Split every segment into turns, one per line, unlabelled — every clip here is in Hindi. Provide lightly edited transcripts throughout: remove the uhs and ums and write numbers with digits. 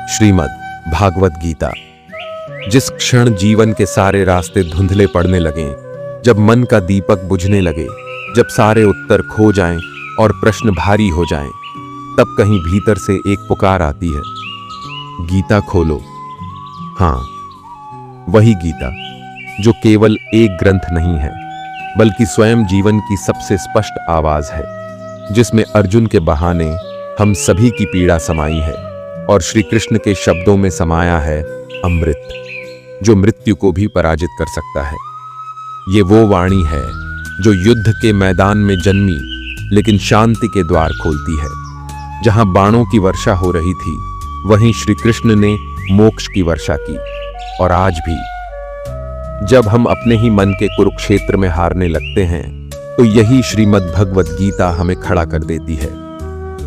श्रीमद् भागवत गीता। जिस क्षण जीवन के सारे रास्ते धुंधले पड़ने लगें, जब मन का दीपक बुझने लगे, जब सारे उत्तर खो जाएं और प्रश्न भारी हो जाएं, तब कहीं भीतर से एक पुकार आती है, गीता खोलो। हाँ, वही गीता जो केवल एक ग्रंथ नहीं है, बल्कि स्वयं जीवन की सबसे स्पष्ट आवाज है, जिसमें अर्जुन के बहाने हम सभी की पीड़ा समाई है और श्री कृष्ण के शब्दों में समाया है अमृत, जो मृत्यु को भी पराजित कर सकता है। ये वो वाणी है जो युद्ध के मैदान में जन्मी, लेकिन शांति के द्वार खोलती है। जहां बाणों की वर्षा हो रही थी, वहीं श्री कृष्ण ने मोक्ष की वर्षा की। और आज भी जब हम अपने ही मन के कुरुक्षेत्र में हारने लगते हैं, तो यही श्रीमद् भगवत गीता हमें खड़ा कर देती है,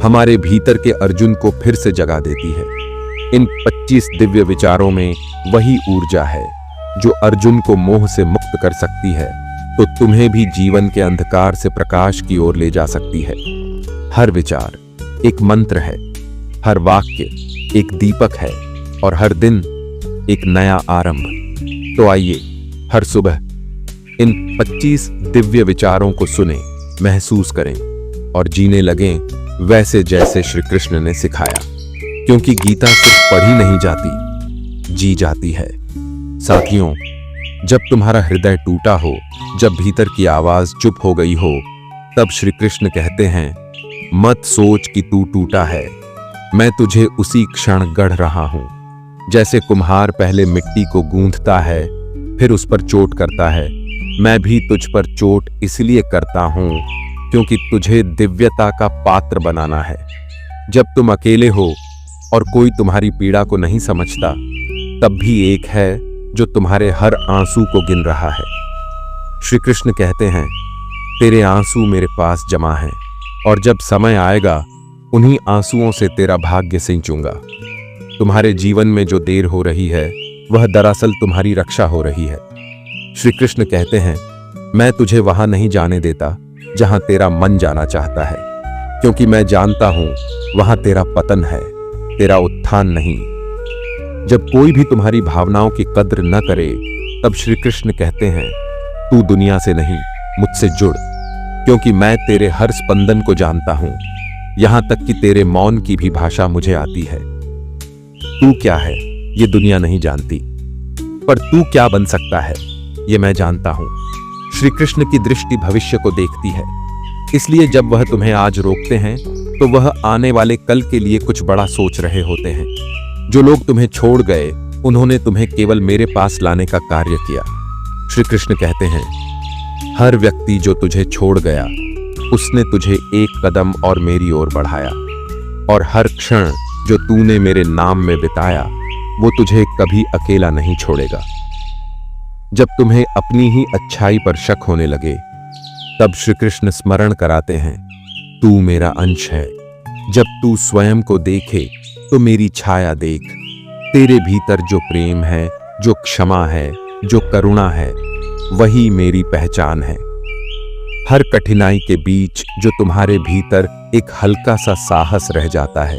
हमारे भीतर के अर्जुन को फिर से जगा देती है। इन 25 दिव्य विचारों में वही ऊर्जा है जो अर्जुन को मोह से मुक्त कर सकती है, तो तुम्हें भी जीवन के अंधकार से प्रकाश की ओर ले जा सकती है। हर विचार एक मंत्र है, हर वाक्य एक दीपक है और हर दिन एक नया आरंभ। तो आइए हर सुबह इन 25 दिव्य विचारों को सुने, महसूस करें और जीने लगें वैसे जैसे श्री कृष्ण ने सिखाया, क्योंकि गीता सिर्फ पढ़ी नहीं जाती, जी जाती है। साथियों, जब तुम्हारा हृदय टूटा हो, जब भीतर की आवाज चुप हो गई हो, तब श्री कृष्ण कहते हैं, मत सोच कि तू टूटा है, मैं तुझे उसी क्षण गढ़ रहा हूं। जैसे कुम्हार पहले मिट्टी को गूंथता है, फिर उस पर चोट करता है, मैं भी तुझ पर चोट इसलिए करता हूं क्योंकि तुझे दिव्यता का पात्र बनाना है। जब तुम अकेले हो और कोई तुम्हारी पीड़ा को नहीं समझता, तब भी एक है जो तुम्हारे हर आंसू को गिन रहा है। श्री कृष्ण कहते हैं, तेरे आंसू मेरे पास जमा हैं और जब समय आएगा, उन्हीं आंसुओं से तेरा भाग्य सींचूंगा। तुम्हारे जीवन में जो देर हो रही है, वह दरअसल तुम्हारी रक्षा हो रही है। श्री कृष्ण कहते हैं, मैं तुझे वहां नहीं जाने देता जहां तेरा मन जाना चाहता है, क्योंकि मैं जानता हूं वहां तेरा पतन है, तेरा उत्थान नहीं। जब कोई भी तुम्हारी भावनाओं की कद्र न करे, तब श्री कृष्ण कहते हैं, तू दुनिया से नहीं, मुझसे जुड़, क्योंकि मैं तेरे हर स्पंदन को जानता हूं, यहां तक कि तेरे मौन की भी भाषा मुझे आती है। तू क्या है ये दुनिया नहीं जानती, पर तू क्या बन सकता है ये मैं जानता हूं। श्री कृष्ण की दृष्टि भविष्य को देखती है, इसलिए जब वह तुम्हें आज रोकते हैं, तो वह आने वाले कल के लिए कुछ बड़ा सोच रहे होते हैं। जो लोग तुम्हें छोड़ गए, उन्होंने तुम्हें केवल मेरे पास लाने का कार्य किया। श्री कृष्ण कहते हैं, हर व्यक्ति जो तुझे छोड़ गया, उसने तुझे एक कदम और मेरी ओर बढ़ाया, और हर क्षण जो तूने मेरे नाम में बिताया, वो तुझे कभी अकेला नहीं छोड़ेगा। जब तुम्हें अपनी ही अच्छाई पर शक होने लगे, तब श्री कृष्ण स्मरण कराते हैं, तू मेरा अंश है। जब तू स्वयं को देखे, तो मेरी छाया देख। तेरे भीतर जो प्रेम है, जो क्षमा है, जो करुणा है, वही मेरी पहचान है। हर कठिनाई के बीच जो तुम्हारे भीतर एक हल्का सा साहस रह जाता है,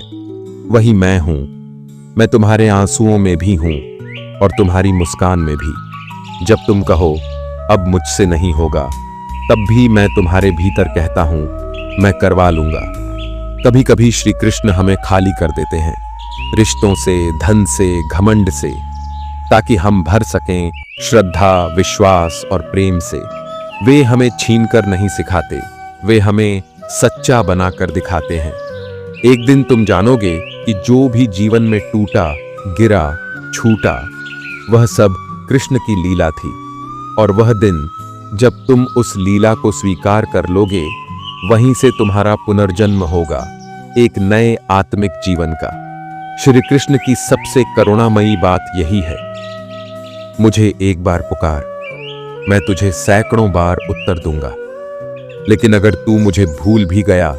वही मैं हूं। मैं तुम्हारे आंसुओं में भी हूं और तुम्हारी मुस्कान में भी। जब तुम कहो अब मुझसे नहीं होगा, तब भी मैं तुम्हारे भीतर कहता हूं, मैं करवा लूंगा। कभी कभी श्री कृष्ण हमें खाली कर देते हैं, रिश्तों से, धन से, घमंड से, ताकि हम भर सकें श्रद्धा, विश्वास और प्रेम से। वे हमें छीन कर नहीं सिखाते, वे हमें सच्चा बनाकर दिखाते हैं। एक दिन तुम जानोगे कि जो भी जीवन में टूटा, गिरा, छूटा, वह सब कृष्ण की लीला थी। और वह दिन जब तुम उस लीला को स्वीकार कर लोगे, वहीं से तुम्हारा पुनर्जन्म होगा, एक नए आत्मिक जीवन का। श्री कृष्ण की सबसे करुणामयी बात यही है, मुझे एक बार पुकार, मैं तुझे सैकड़ों बार उत्तर दूंगा। लेकिन अगर तू मुझे भूल भी गया,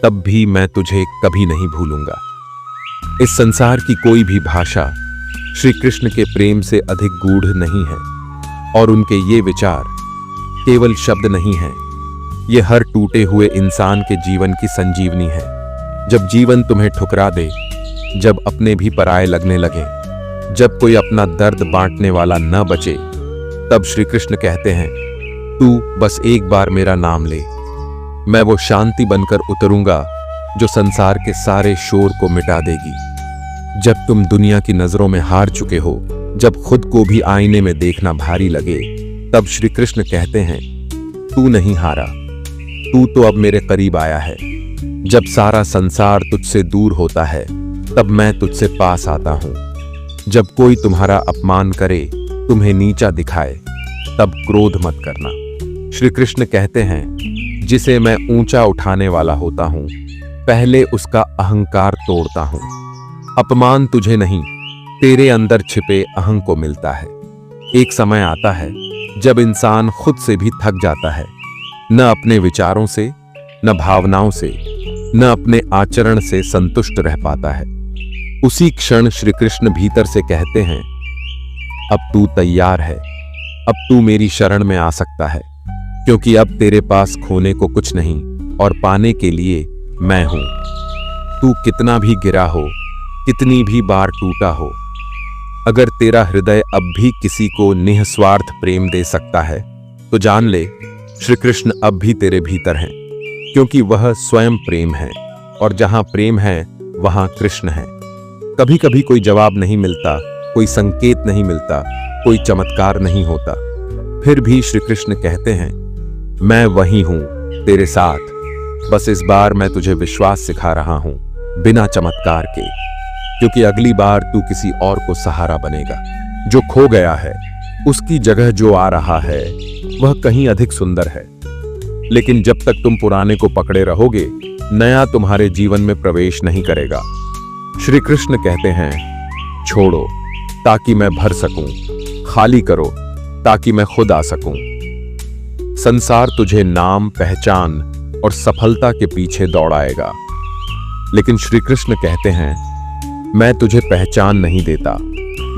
तब भी मैं तुझे कभी नहीं भूलूंगा। इस संसार की कोई भी भाषा श्री कृष्ण के प्रेम से अधिक गूढ़ नहीं है, और उनके ये विचार केवल शब्द नहीं हैं, ये हर टूटे हुए इंसान के जीवन की संजीवनी है। जब जीवन तुम्हें ठुकरा दे, जब अपने भी पराये लगने लगे, जब कोई अपना दर्द बांटने वाला न बचे, तब श्री कृष्ण कहते हैं, तू बस एक बार मेरा नाम ले, मैं वो शांति बनकर उतरूंगा जो संसार के सारे शोर को मिटा देगी। जब तुम दुनिया की नजरों में हार चुके हो, जब खुद को भी आईने में देखना भारी लगे, तब श्री कृष्ण कहते हैं, तू नहीं हारा, तू तो अब मेरे करीब आया है। जब सारा संसार तुझसे दूर होता है, तब मैं तुझसे पास आता हूं। जब कोई तुम्हारा अपमान करे, तुम्हें नीचा दिखाए, तब क्रोध मत करना। श्री कृष्ण कहते हैं, जिसे मैं ऊंचा उठाने वाला होता हूं, पहले उसका अहंकार तोड़ता हूं। अपमान तुझे नहीं, तेरे अंदर छिपे अहं को मिलता है। एक समय आता है जब इंसान खुद से भी थक जाता है, न अपने विचारों से, न भावनाओं से, न अपने आचरण से संतुष्ट रह पाता है। उसी क्षण श्री कृष्ण भीतर से कहते हैं, अब तू तैयार है, अब तू मेरी शरण में आ सकता है, क्योंकि अब तेरे पास खोने को कुछ नहीं और पाने के लिए मैं हूं। तू कितना भी गिरा हो, कितनी भी बार टूटा हो, अगर तेरा हृदय अब भी किसी को निस्वार्थ प्रेम दे सकता है, तो जान ले श्री कृष्ण अब भी तेरे भीतर हैं, क्योंकि वह स्वयं प्रेम है, और जहां प्रेम है वहां कृष्ण है। कभी कभी कोई जवाब नहीं मिलता, कोई संकेत नहीं मिलता, कोई चमत्कार नहीं होता, फिर भी श्री कृष्ण कहते हैं, मैं वही हूं तेरे साथ, बस इस बार मैं तुझे विश्वास सिखा रहा हूं, बिना चमत्कार के, क्योंकि अगली बार तू किसी और को सहारा बनेगा। जो खो गया है, उसकी जगह जो आ रहा है, वह कहीं अधिक सुंदर है। लेकिन जब तक तुम पुराने को पकड़े रहोगे, नया तुम्हारे जीवन में प्रवेश नहीं करेगा। श्री कृष्ण कहते हैं, छोड़ो ताकि मैं भर सकूं, खाली करो ताकि मैं खुद आ सकूं। संसार तुझे नाम, पहचान और सफलता के पीछे दौड़ाएगा, लेकिन श्री कृष्ण कहते हैं, मैं तुझे पहचान नहीं देता,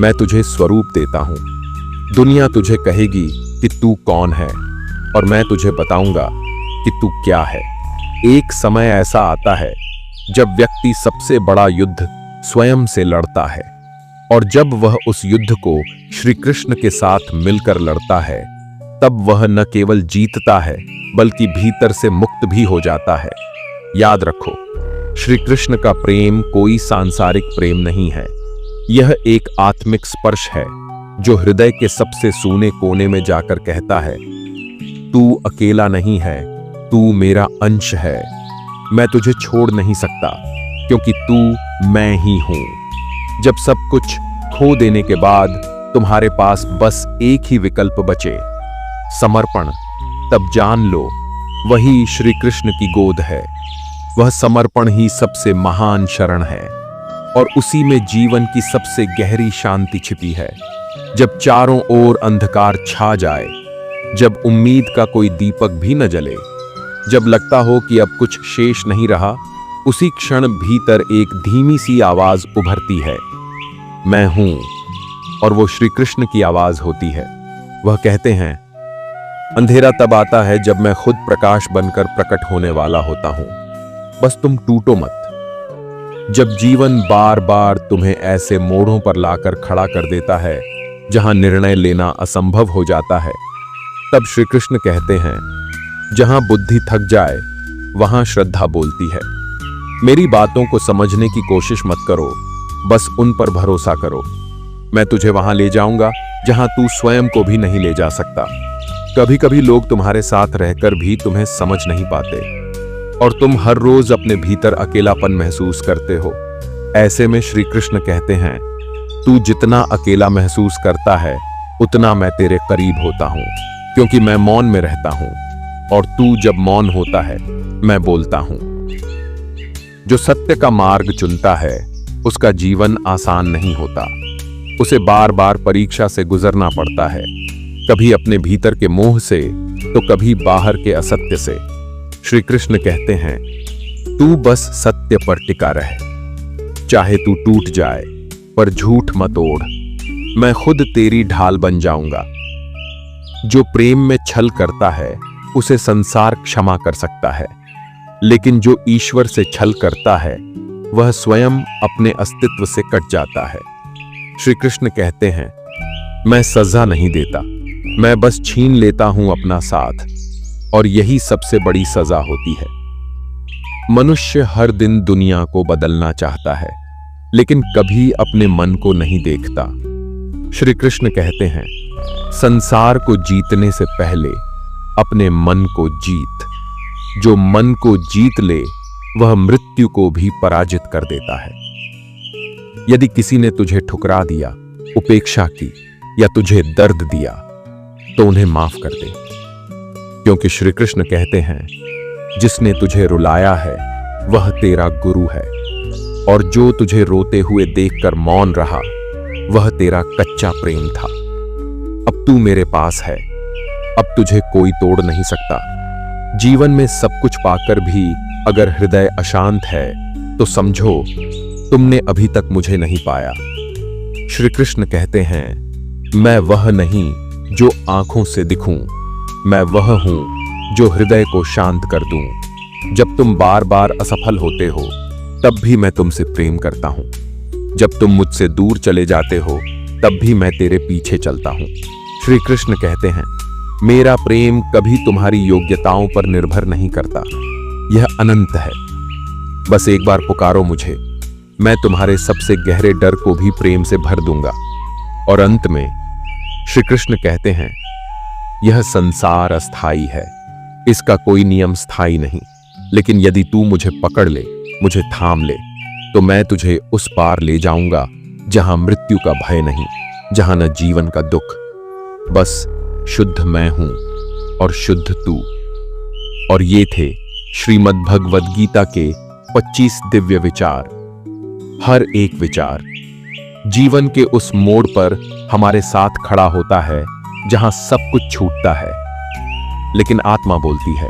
मैं तुझे स्वरूप देता हूं। दुनिया तुझे कहेगी कि तू कौन है, और मैं तुझे बताऊंगा कि तू क्या है। एक समय ऐसा आता है जब व्यक्ति सबसे बड़ा युद्ध स्वयं से लड़ता है, और जब वह उस युद्ध को श्री कृष्ण के साथ मिलकर लड़ता है, तब वह न केवल जीतता है, बल्कि भीतर से मुक्त भी हो जाता है। याद रखो, श्री कृष्ण का प्रेम कोई सांसारिक प्रेम नहीं है, यह एक आत्मिक स्पर्श है, जो हृदय के सबसे सूने कोने में जाकर कहता है, तू अकेला नहीं है, तू मेरा अंश है, मैं तुझे छोड़ नहीं सकता, क्योंकि तू मैं ही हूं। जब सब कुछ खो देने के बाद तुम्हारे पास बस एक ही विकल्प बचे, समर्पण, तब जान लो वही श्री कृष्ण की गोद है। वह समर्पण ही सबसे महान शरण है, और उसी में जीवन की सबसे गहरी शांति छिपी है। जब चारों ओर अंधकार छा जाए, जब उम्मीद का कोई दीपक भी न जले, जब लगता हो कि अब कुछ शेष नहीं रहा, उसी क्षण भीतर एक धीमी सी आवाज उभरती है, मैं हूं। और वो श्री कृष्ण की आवाज होती है। वह कहते हैं, अंधेरा तब आता है जब मैं खुद प्रकाश बनकर प्रकट होने वाला होता हूं, बस तुम टूटो मत। जब जीवन बार बार तुम्हें ऐसे मोड़ों पर लाकर खड़ा कर देता है जहां निर्णय लेना असंभव हो जाता है, तब श्री कृष्ण कहते हैं, जहां बुद्धि थक जाए वहां श्रद्धा बोलती है। मेरी बातों को समझने की कोशिश मत करो, बस उन पर भरोसा करो। मैं तुझे वहां ले जाऊंगा जहां तू स्वयं को भी नहीं ले जा सकता। कभी कभी लोग तुम्हारे साथ रहकर भी तुम्हें समझ नहीं पाते, और तुम हर रोज अपने भीतर अकेलापन महसूस करते हो। ऐसे में श्री कृष्ण कहते हैं, तू जितना अकेला महसूस करता है, उतना मैं तेरे करीब होता हूं, क्योंकि मैं मौन में रहता हूं, और तू जब मौन होता है, मैं बोलता हूं। जो सत्य का मार्ग चुनता है, उसका जीवन आसान नहीं होता। उसे बार बार परीक्षा से गुजरना पड़ता है, कभी अपने भीतर के मोह से, तो कभी बाहर के असत्य से। श्री कृष्ण कहते हैं, तू बस सत्य पर टिका रहे, चाहे तू टूट जाए, पर झूठ मत ओढ़, मैं खुद तेरी ढाल बन जाऊंगा। जो प्रेम में छल करता है, उसे संसार क्षमा कर सकता है, लेकिन जो ईश्वर से छल करता है, वह स्वयं अपने अस्तित्व से कट जाता है। श्री कृष्ण कहते हैं, मैं सजा नहीं देता, मैं बस छीन लेता हूं अपना साथ, और यही सबसे बड़ी सजा होती है। मनुष्य हर दिन दुनिया को बदलना चाहता है, लेकिन कभी अपने मन को नहीं देखता। श्री कृष्ण कहते हैं, संसार को जीतने से पहले अपने मन को जीत। जो मन को जीत ले वह मृत्यु को भी पराजित कर देता है। यदि किसी ने तुझे ठुकरा दिया, उपेक्षा की या तुझे दर्द दिया, तो उन्हें माफ कर दे, क्योंकि श्री कृष्ण कहते हैं, जिसने तुझे रुलाया है वह तेरा गुरु है, और जो तुझे रोते हुए देखकर मौन रहा वह तेरा कच्चा प्रेम था। अब तू मेरे पास है, अब तुझे कोई तोड़ नहीं सकता। जीवन में सब कुछ पाकर भी अगर हृदय अशांत है तो समझो तुमने अभी तक मुझे नहीं पाया। श्री कृष्ण कहते हैं, मैं वह नहीं जो आंखों से दिखूं, मैं वह हूं जो हृदय को शांत कर दूं। जब तुम बार बार असफल होते हो तब भी मैं तुमसे प्रेम करता हूं। जब तुम मुझसे दूर चले जाते हो तब भी मैं तेरे पीछे चलता हूं। श्री कृष्ण कहते हैं, मेरा प्रेम कभी तुम्हारी योग्यताओं पर निर्भर नहीं करता, यह अनंत है। बस एक बार पुकारो मुझे, मैं तुम्हारे सबसे गहरे डर को भी प्रेम से भर दूंगा। और अंत में श्री कृष्ण कहते हैं, यह संसार अस्थाई है, इसका कोई नियम स्थायी नहीं, लेकिन यदि तू मुझे पकड़ ले, मुझे थाम ले, तो मैं तुझे उस पार ले जाऊंगा जहां मृत्यु का भय नहीं, जहां न जीवन का दुख, बस शुद्ध मैं हूं और शुद्ध तू। और ये थे श्रीमद् भगवद गीता के 25 दिव्य विचार। हर एक विचार जीवन के उस मोड़ पर हमारे साथ खड़ा होता है जहां सब कुछ छूटता है, लेकिन आत्मा बोलती है।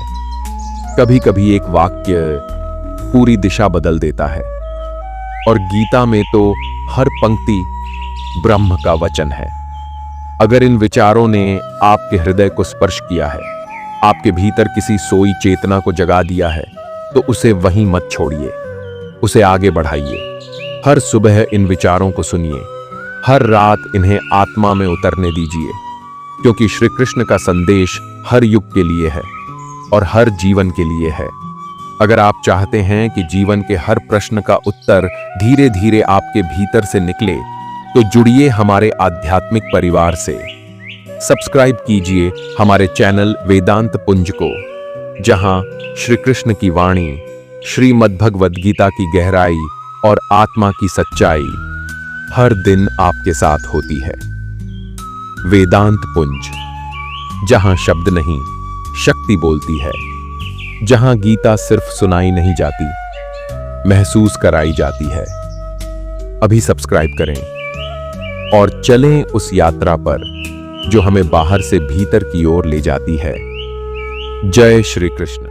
कभी कभी एक वाक्य पूरी दिशा बदल देता है, और गीता में तो हर पंक्ति ब्रह्म का वचन है। अगर इन विचारों ने आपके हृदय को स्पर्श किया है, आपके भीतर किसी सोई चेतना को जगा दिया है, तो उसे वहीं मत छोड़िए, उसे आगे बढ़ाइए। हर सुबह इन विचारों को सुनिए, हर रात इन्हें आत्मा में उतरने दीजिए, क्योंकि श्री कृष्ण का संदेश हर युग के लिए है और हर जीवन के लिए है। अगर आप चाहते हैं कि जीवन के हर प्रश्न का उत्तर धीरे धीरे आपके भीतर से निकले, तो जुड़िए हमारे आध्यात्मिक परिवार से। सब्सक्राइब कीजिए हमारे चैनल वेदांत पुंज को, जहां श्री कृष्ण की वाणी, श्रीमद् भगवद गीता की गहराई और आत्मा की सच्चाई हर दिन आपके साथ होती है। वेदांत पुंज, जहां शब्द नहीं शक्ति बोलती है, जहां गीता सिर्फ सुनाई नहीं जाती, महसूस कराई जाती है। अभी सब्सक्राइब करें और चलें उस यात्रा पर जो हमें बाहर से भीतर की ओर ले जाती है। जय श्री कृष्ण।